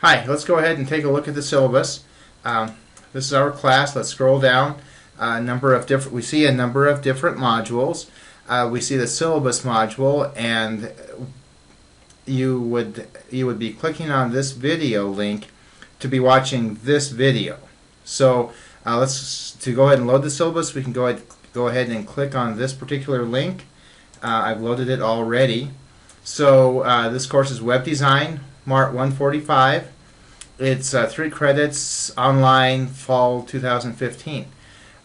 Hi, let's go ahead and take a look at the syllabus. This is our class. Let's scroll down. We see a number of different modules. We see the syllabus module, and you would be clicking on this video link to be watching this video. So to go ahead and load the syllabus, we can go ahead and click on this particular link. I've loaded it already. So this course is Web Design, MART 145. It's 3 credits online, fall 2015.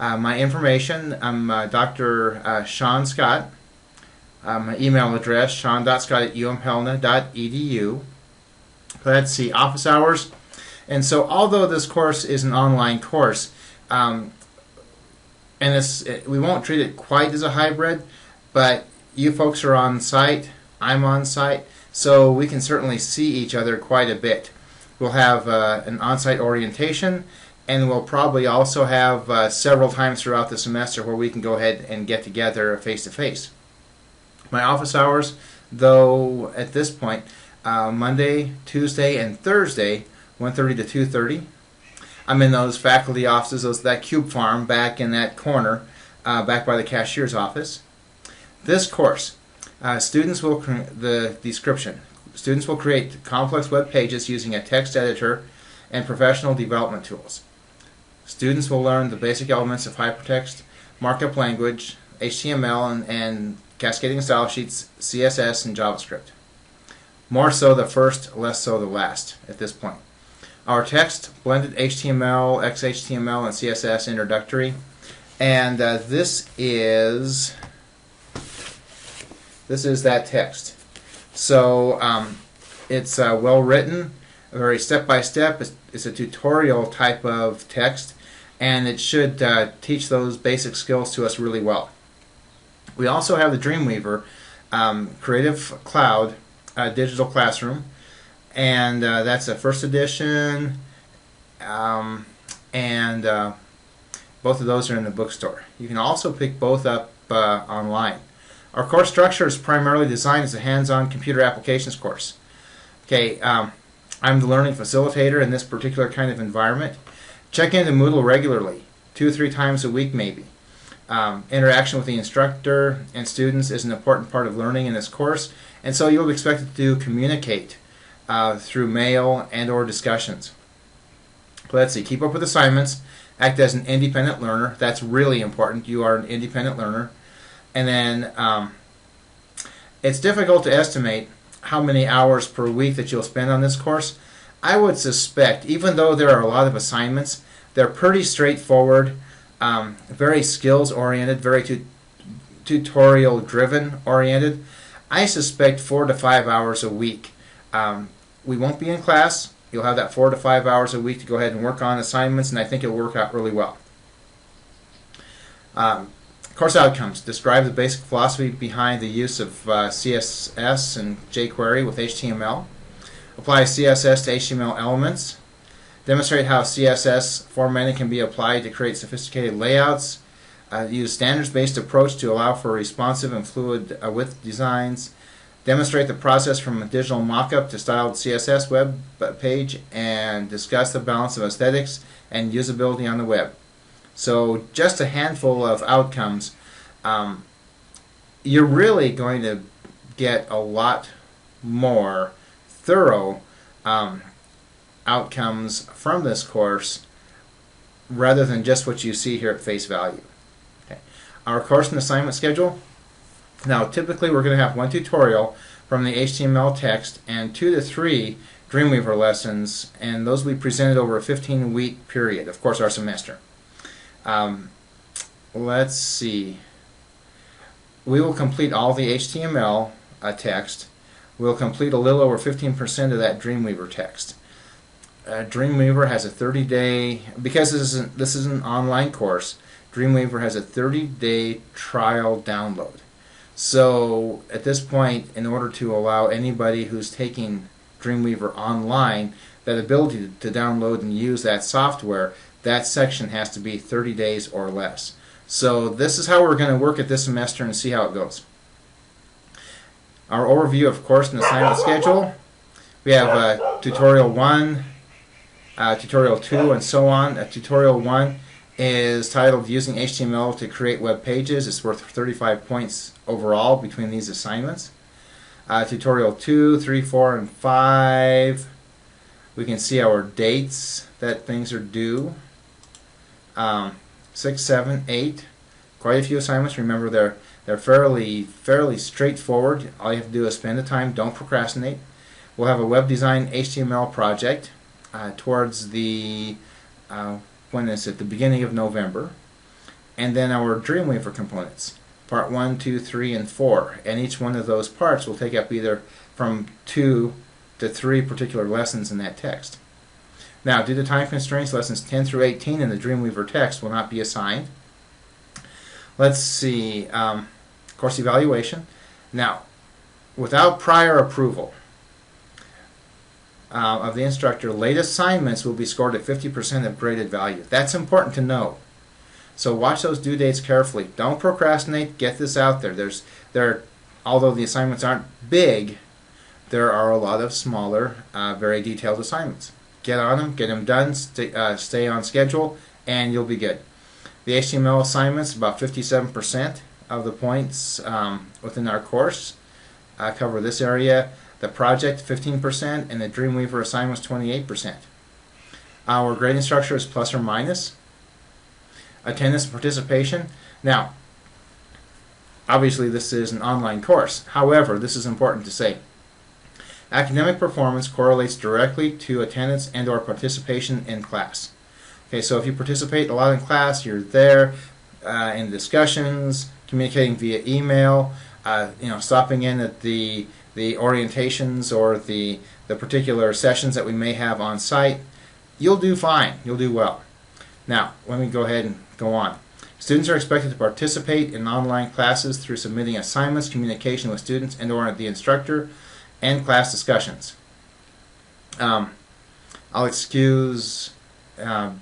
My information, I'm Dr. Sean Scott. My email address, sean.scott@umhelena.edu. Let's see, office hours. And so although this course is an online course, and we won't treat it quite as a hybrid, but you folks are on site, I'm on site, so we can certainly see each other quite a bit. We'll have an on-site orientation, and we'll probably also have several times throughout the semester where we can go ahead and get together face-to-face. My office hours, though, at this point, Monday, Tuesday, and Thursday, 1:30 to 2:30. I'm in those faculty offices, that cube farm back in that corner, back by the cashier's office. This course, the description. Students will create complex web pages using a text editor and professional development tools. Students will learn the basic elements of hypertext, markup language, HTML and cascading style sheets, CSS, and JavaScript. More so the first, less so the last at this point. Our text, blended HTML, XHTML, and CSS introductory. And this is that text. So it's well written, very step-by-step. It's a tutorial type of text, and it should teach those basic skills to us really well. We also have the Dreamweaver Creative Cloud digital classroom, and that's a first edition, and both of those are in the bookstore. You can also pick both up online. Our course structure is primarily designed as a hands-on computer applications course. Okay, I'm the learning facilitator in this particular kind of environment. Check into Moodle regularly, 2 or 3 times a week maybe. Interaction with the instructor and students is an important part of learning in this course, and so you'll be expected to communicate through mail and or discussions. Let's see, keep up with assignments, act as an independent learner. That's really important. You are an independent learner. And then it's difficult to estimate how many hours per week that you'll spend on this course. I would suspect, even though there are a lot of assignments, they're pretty straightforward, very skills-oriented, very tutorial-driven oriented. I suspect 4 to 5 hours a week. We won't be in class. You'll have that 4 to 5 hours a week to go ahead and work on assignments, and I think it'll work out really well. Course outcomes. Describe the basic philosophy behind the use of CSS and jQuery with HTML. Apply CSS to HTML elements. Demonstrate how CSS formatting can be applied to create sophisticated layouts. Use standards-based approach to allow for responsive and fluid width designs. Demonstrate the process from a digital mock-up to styled CSS web page, and discuss the balance of aesthetics and usability on the web. So just a handful of outcomes. You're really going to get a lot more thorough outcomes from this course rather than just what you see here at face value. Okay. Our course and assignment schedule. Now typically we're going to have 1 tutorial from the HTML text and 2 to 3 Dreamweaver lessons, and those will be presented over a 15-week period, of course our semester. Let's see. We will complete all the HTML text. We'll complete a little over 15% of that Dreamweaver text. Dreamweaver has a 30-day, because this is an online course, Dreamweaver has a 30-day trial download. So at this point, in order to allow anybody who's taking Dreamweaver online that ability to download and use that software, that section has to be 30 days or less. So this is how we're going to work at this semester and see how it goes. Our overview of course and assignment schedule. We have tutorial 1, tutorial 2, and so on. Tutorial 1 is titled Using HTML to Create Web Pages. It's worth 35 points overall between these assignments. Tutorial 2, 3, 4, and 5. We can see our dates that things are due. 6, 7, 8. Quite a few assignments. Remember, they're fairly straightforward. All you have to do is spend the time. Don't procrastinate. We'll have a web design HTML project towards the when is it? The beginning of November, and then our Dreamweaver components, part 1, 2, 3, and 4. And each one of those parts will take up either from 2 to 3 particular lessons in that text. Now, due to time constraints, lessons 10 through 18 in the Dreamweaver text will not be assigned. Let's see, course evaluation. Now, without prior approval of the instructor, late assignments will be scored at 50% of graded value. That's important to know. So watch those due dates carefully. Don't procrastinate. Get this out there. Although the assignments aren't big, there are a lot of smaller, very detailed assignments. Get on them, get them done, stay on schedule, and you'll be good. The HTML assignments, about 57% of the points within our course cover this area. The project, 15%, and the Dreamweaver assignments, 28%. Our grading structure is plus or minus. Attendance and participation. Now, obviously this is an online course. However, this is important to say. Academic performance correlates directly to attendance and or participation in class. Okay, so if you participate a lot in class, you're there in discussions, communicating via email, stopping in at the orientations or the particular sessions that we may have on site, you'll do fine. You'll do well. Now, let me go ahead and go on. Students are expected to participate in online classes through submitting assignments, communication with students and or the instructor, and class discussions. I'll excuse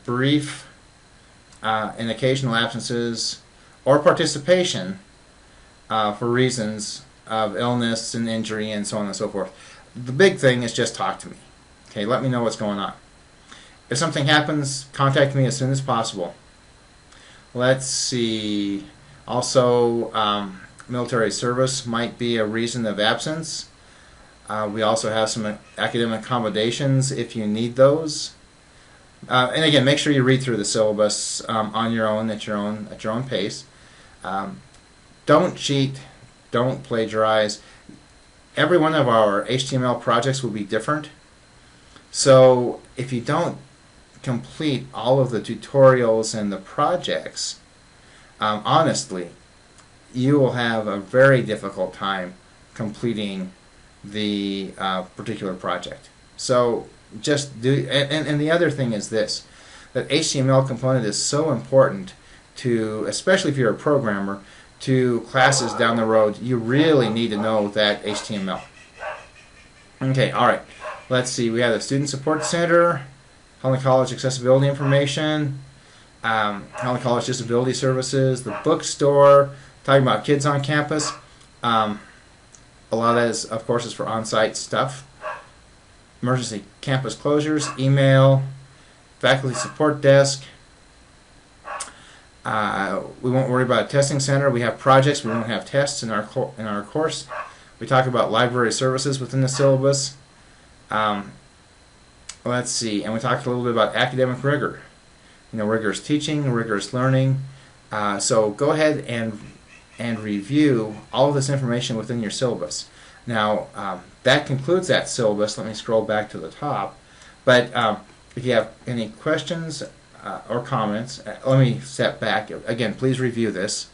brief and occasional absences or participation for reasons of illness and injury and so on and so forth. The big thing is just talk to me. Okay, let me know what's going on. If something happens, contact me as soon as possible. Let's see. Also, military service might be a reason of absence. We also have some academic accommodations if you need those. And again, make sure you read through the syllabus on your own, at your own pace. Don't cheat. Don't plagiarize. Every one of our HTML projects will be different. So if you don't complete all of the tutorials and the projects, honestly, you will have a very difficult time completing the particular project. So just do, and the other thing is this, that HTML component is so important to, especially if you're a programmer, to classes down the road. You really need to know that HTML. Okay, alright. Let's see, we have the Student Support Center, Holland College Accessibility Information, Holland College Disability Services, the bookstore, talking about kids on campus. A lot of that is, of course, is for on-site stuff. Emergency campus closures, email, faculty support desk. We won't worry about a testing center. We have projects. We won't have tests in our course. We talk about library services within the syllabus. Let's see, and we talked a little bit about academic rigor. Rigorous teaching, rigorous learning. So go ahead and review all of this information within your syllabus. Now, that concludes that syllabus. Let me scroll back to the top. But if you have any questions or comments, let me step back. Again, please review this.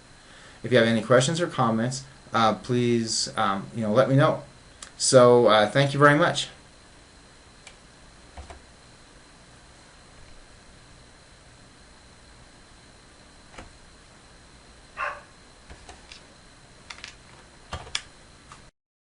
If you have any questions or comments, please let me know. So thank you very much.